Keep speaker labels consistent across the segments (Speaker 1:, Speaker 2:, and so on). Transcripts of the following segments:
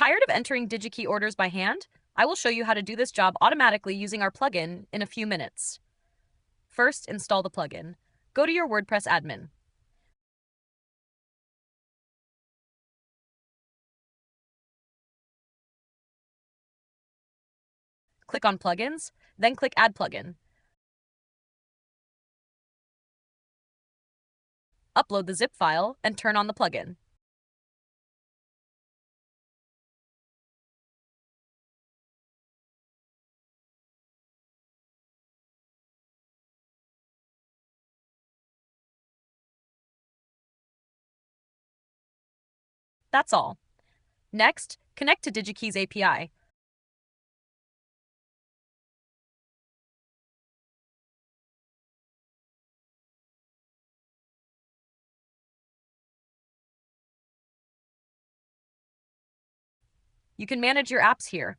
Speaker 1: Tired of entering DigiKey orders by hand? I will show you how to do this job automatically using our plugin in a few minutes. First, install the plugin. Go to your WordPress admin. Click on Plugins, then click Add Plugin. Upload the zip file and turn on the plugin. That's all. Next, connect to DigiKey's API. You can manage your apps here.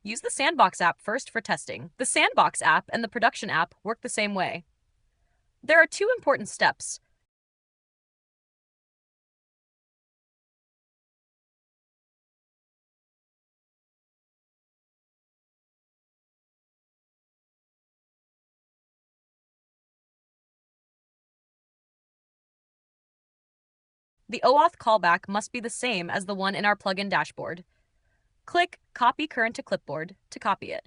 Speaker 1: Use the Sandbox app first for testing. The Sandbox app and the Production app work the same way. There are two important steps. The OAuth callback must be the same as the one in our plugin dashboard. Click Copy Current to Clipboard to copy it.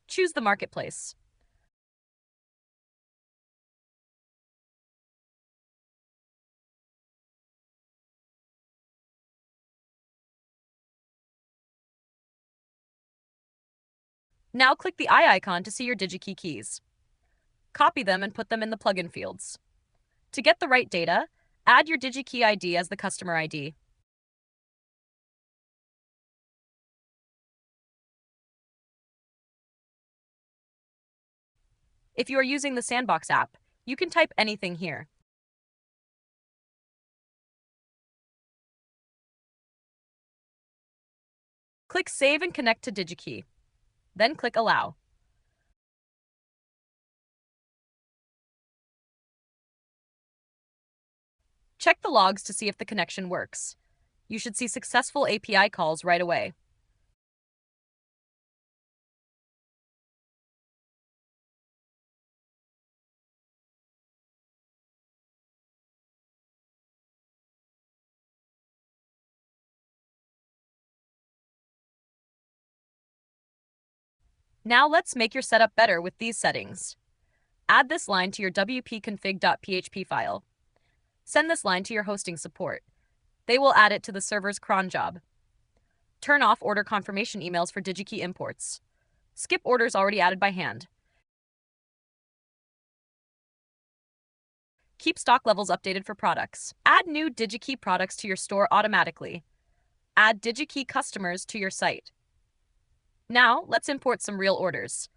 Speaker 1: Choose the marketplace. Now click the eye icon to see your DigiKey keys. Copy them and put them in the plugin fields. To get the right data, add your DigiKey ID as the customer ID. If you are using the Sandbox app, you can type anything here. Click Save and connect to DigiKey. Then click Allow. Check the logs to see if the connection works. You should see successful API calls right away. Now let's make your setup better with these settings. Add this line to your wp-config.php file. Send this line to your hosting support. They will add it to the server's cron job. Turn off order confirmation emails for DigiKey imports. Skip orders already added by hand. Keep stock levels updated for products. Add new DigiKey products to your store automatically. Add DigiKey customers to your site. Now, let's import some real orders.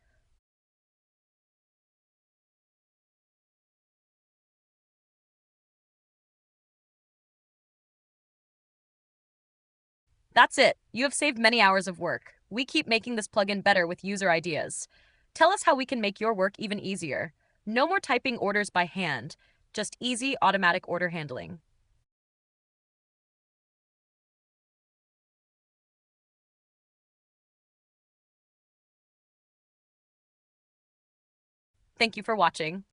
Speaker 1: That's it. You have saved many hours of work. We keep making this plugin better with user ideas. Tell us how we can make your work even easier. No more typing orders by hand, just easy automatic order handling. Thank you for watching.